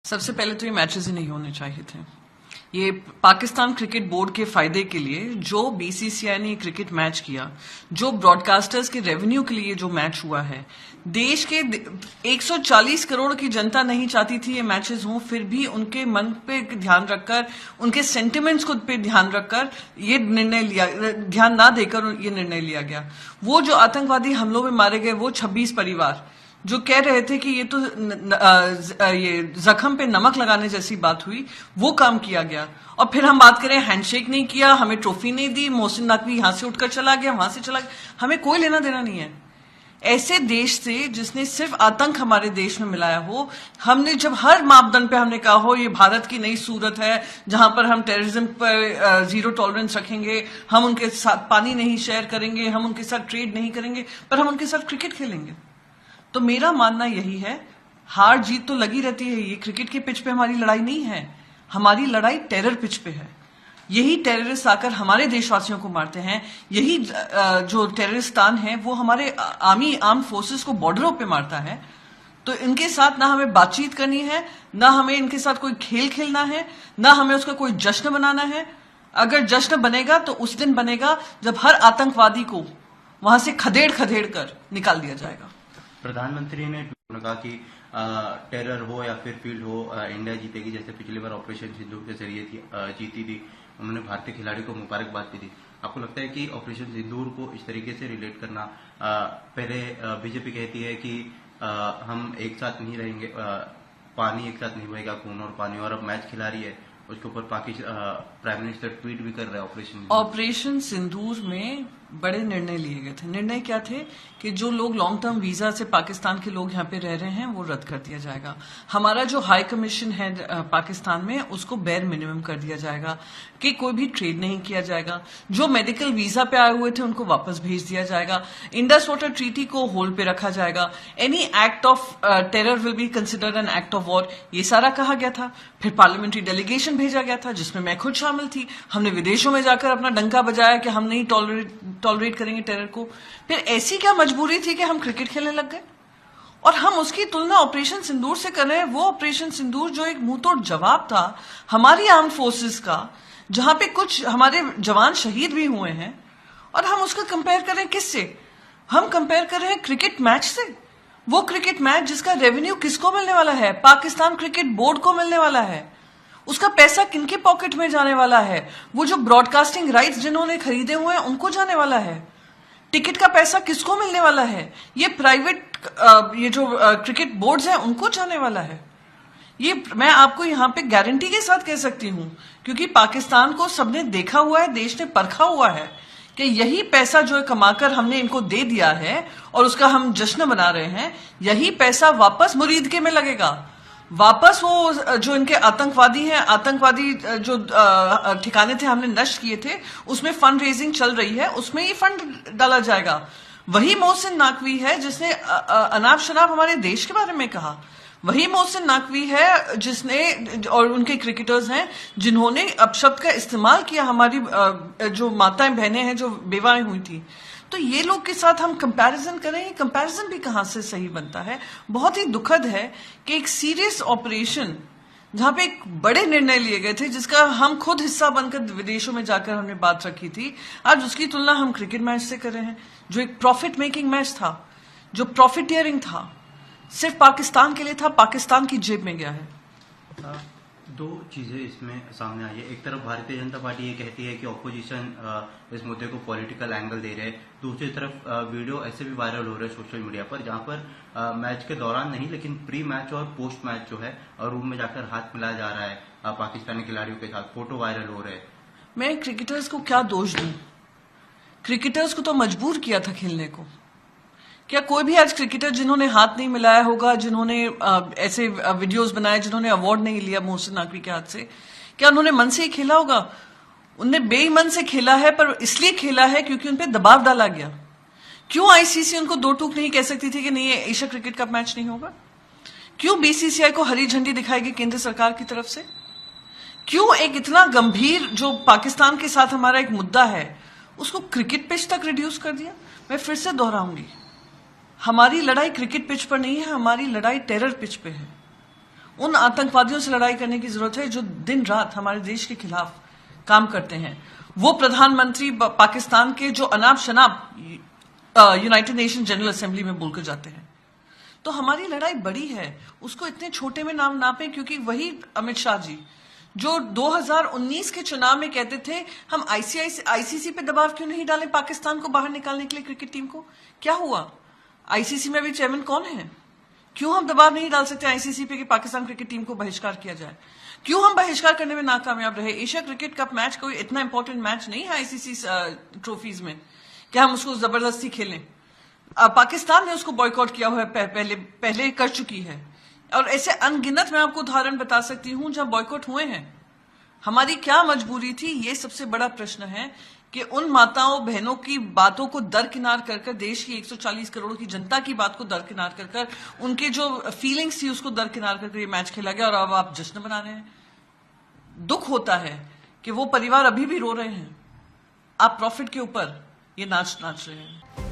सबसे पहले तो ये मैचेस ही नहीं होने चाहिए थे। ये पाकिस्तान क्रिकेट बोर्ड के फायदे के लिए जो बीसीसीआई ने क्रिकेट मैच किया, जो ब्रॉडकास्टर्स के रेवेन्यू के लिए जो मैच हुआ है, देश के 140 करोड़ की जनता नहीं चाहती थी ये मैचेस हों, फिर भी उनके मन पे ध्यान रखकर, उनके सेंटिमेंट्स को पे ध्यान रखकर ये निर्णय लिया, ध्यान ना देकर ये निर्णय लिया गया। वो जो आतंकवादी हमलों में मारे गए, वो 26 परिवार जो कह रहे थे कि ये तो ये जख्म पे नमक लगाने जैसी बात हुई, वो काम किया गया। और फिर हम बात करें हैंडशेक नहीं किया, हमें ट्रॉफी नहीं दी, मोहसिन नकवी यहां से उठकर चला गया, वहां से चला गया, हमें कोई लेना देना नहीं है ऐसे देश से जिसने सिर्फ आतंक हमारे देश में मिलाया हो। हमने जब हर मापदंड पे हमने कहा हो ये भारत की नई सूरत है जहां पर हम टेररिज्म पर जीरो टॉलरेंस रखेंगे, हम उनके साथ पानी नहीं शेयर करेंगे, हम उनके साथ ट्रेड नहीं करेंगे, पर हम उनके साथ क्रिकेट खेलेंगे। तो मेरा मानना यही है, हार जीत तो लगी रहती है, ये क्रिकेट के पिच पे हमारी लड़ाई नहीं है, हमारी लड़ाई टेरर पिच पे है। यही टेररिस्ट आकर हमारे देशवासियों को मारते हैं, यही जो टेररिस्तान है वो हमारे आर्म फोर्सेस को बॉर्डरों पे मारता है। तो इनके साथ ना हमें बातचीत करनी है, ना हमें इनके साथ कोई खेल खेलना है, ना हमें उसका कोई जश्न बनाना है। अगर जश्न बनेगा तो उस दिन बनेगा जब हर आतंकवादी को वहां से खदेड़ खदेड़ कर निकाल दिया जाएगा। प्रधानमंत्री ने कहा कि टेरर हो या फिर फील्ड हो, इंडिया जीतेगी, जैसे पिछली बार ऑपरेशन सिंदूर के जरिए जीती थी। उन्होंने भारतीय खिलाड़ी को मुबारकबाद भी दी। आपको लगता है कि ऑपरेशन सिंदूर को इस तरीके से रिलेट करना, पहले बीजेपी कहती है कि हम एक साथ नहीं रहेंगे, पानी एक साथ नहीं बहेगा, खून और पानी, और अब मैच खिला रही है, उसके ऊपर पाकिस्तान प्राइम मिनिस्टर ट्वीट भी कर रहा है। ऑपरेशन सिंदूर में बड़े निर्णय लिए गए थे। निर्णय क्या थे कि जो लोग लॉन्ग टर्म वीजा से पाकिस्तान के लोग यहाँ पे रह रहे हैं वो रद्द कर दिया जाएगा। हमारा जो हाई कमीशन है पाकिस्तान में, उसको बेर मिनिमम कर दिया जाएगा कि कोई भी ट्रेड नहीं किया जाएगा। जो मेडिकल वीजा पे आए हुए थे उनको वापस भेज दिया जाएगा। इंडस वाटर ट्रीटी को होल्ड पे रखा जाएगा। Any act of terror will be considered an act of war, ये सारा कहा गया था। फिर पार्लियामेंट्री डेलीगेशन भेजा गया था जिसमें मैं खुद शामिल थी। हमने विदेशों में जाकर अपना डंका बजाया कि हम नहीं टॉलरेट करेंगे टेरर को। फिर ऐसी क्या मजबूरी थी कि हम क्रिकेट खेलने लग गए? और हम उसकी तुलना ऑपरेशन सिंदूर से कर रहे हैं। वो ऑपरेशन सिंदूर जो एक मुंहतोड़ जवाब था हमारी आर्म फोर्सेस का, जहां पे कुछ हमारे जवान शहीद भी हुए हैं, और हम उसको कंपेयर कर रहे हैं किससे? हम कंपेयर कर रहे हैं क्रिकेट मैच से। वो क्रिकेट मैच जिसका रेवेन्यू किसको मिलने वाला है? पाकिस्तान क्रिकेट बोर्ड को मिलने वाला है। उसका पैसा किनके पॉकेट में जाने वाला है? वो जो ब्रॉडकास्टिंग राइट्स जिन्होंने खरीदे हुए हैं उनको जाने वाला है। टिकट का पैसा किसको मिलने वाला है? ये प्राइवेट ये जो क्रिकेट बोर्ड्स हैं उनको जाने वाला है। ये मैं आपको यहां पे गारंटी के साथ कह सकती हूं, क्योंकि पाकिस्तान को सबने देखा हुआ है, देश ने परखा हुआ है कि यही पैसा जो कमाकर हमने इनको दे दिया है और उसका हम जश्न मना रहे हैं, यही पैसा वापस मुरीदके में लगेगा। वापस वो जो इनके आतंकवादी हैं, आतंकवादी जो ठिकाने थे हमने नष्ट किए थे, उसमें फंड रेजिंग चल रही है, उसमें ये फंड डाला जाएगा। वही मोहसिन नकवी है जिसने अनाप शनाप हमारे देश के बारे में कहा। वही मोहसिन नकवी है जिसने, और उनके क्रिकेटर्स हैं जिन्होंने अपशब्द का इस्तेमाल किया हमारी जो माताएं बहनें हैं जो बेवाएं हुई थी। तो ये लोग के साथ हम कंपैरिजन करें, ये कंपैरिजन भी कहां से सही बनता है? बहुत ही दुखद है कि एक सीरियस ऑपरेशन जहां पे एक बड़े निर्णय लिए गए थे, जिसका हम खुद हिस्सा बनकर विदेशों में जाकर हमने बात रखी थी, आज उसकी तुलना हम क्रिकेट मैच से कर रहे हैं जो एक प्रॉफिट मेकिंग मैच था, जो प्रॉफिटियरिंग था, सिर्फ पाकिस्तान के लिए था, पाकिस्तान की जेब में गया है। दो चीजें इसमें सामने आई है। एक तरफ भारतीय जनता पार्टी ये कहती है कि ऑपोजिशन इस मुद्दे को पॉलिटिकल एंगल दे रहे हैं, दूसरी तरफ वीडियो ऐसे भी वायरल हो रहे हैं सोशल मीडिया पर जहां पर मैच के दौरान नहीं लेकिन प्री मैच और पोस्ट मैच जो है रूम में जाकर हाथ मिलाया जा रहा है पाकिस्तानी खिलाड़ियों के साथ, फोटो वायरल हो रहे हैं। मैं क्रिकेटर्स को क्या दोष दूं? क्रिकेटर्स को तो मजबूर किया था खेलने को। क्या कोई भी आज क्रिकेटर जिन्होंने हाथ नहीं मिलाया होगा, जिन्होंने ऐसे वीडियोस बनाए, जिन्होंने अवार्ड नहीं लिया मोहसिन नकवी के हाथ से, क्या उन्होंने मन से ही खेला होगा? उनने बेईमान से खेला है, पर इसलिए खेला है क्योंकि उन पे दबाव डाला गया। क्यों आईसीसी उनको दो टूक नहीं कह सकती थी कि नहीं, ये एशिया क्रिकेट कप मैच नहीं होगा? क्यों बीसीसीआई को हरी झंडी दिखाएगी केंद्र सरकार की तरफ से? क्यों एक इतना गंभीर जो पाकिस्तान के साथ हमारा एक मुद्दा है उसको क्रिकेट पिच तक रिड्यूस कर दिया? मैं फिर से दोहराऊंगी, हमारी लड़ाई क्रिकेट पिच पर नहीं है, हमारी लड़ाई टेरर पिच पे है। उन आतंकवादियों से लड़ाई करने की जरूरत है जो दिन रात हमारे देश के खिलाफ काम करते हैं। वो प्रधानमंत्री पाकिस्तान के जो अनाप शनाप यूनाइटेड नेशन जनरल असेंबली में बोलकर जाते हैं। तो हमारी लड़ाई बड़ी है, उसको इतने छोटे में नाम नापें, क्योंकि वही अमित शाह जी जो 2019 के चुनाव में कहते थे हम आईसीसी पे दबाव क्यों नहीं डालें पाकिस्तान को बाहर निकालने के लिए क्रिकेट टीम को, क्या हुआ? आईसीसी में अभी चेयरमैन कौन है? क्यों हम दबाव नहीं डाल सकते आईसीसी पे कि पाकिस्तान क्रिकेट टीम को बहिष्कार किया जाए? क्यों हम बहिष्कार करने में नाकामयाब रहे? एशिया क्रिकेट कप मैच कोई इतना इंपॉर्टेंट मैच नहीं है आईसीसी ट्रॉफीज में कि हम उसको जबरदस्ती खेलें। पाकिस्तान ने उसको बॉयकॉट किया हुआ है, पहले कर चुकी है, और ऐसे अनगिनत मैं आपको उदाहरण बता सकती हूं जहां बॉयकॉट हुए हैं। हमारी क्या मजबूरी थी, ये सबसे बड़ा प्रश्न है कि उन माताओं बहनों की बातों को दरकिनार कर देश की 140 करोड़ की जनता की बात को दरकिनार कर उनके जो फीलिंग्स थी उसको दरकिनार करके ये मैच खेला गया, और अब आप जश्न मना रहे हैं। दुख होता है कि वो परिवार अभी भी रो रहे हैं, आप प्रॉफिट के ऊपर ये नाच रहे हैं।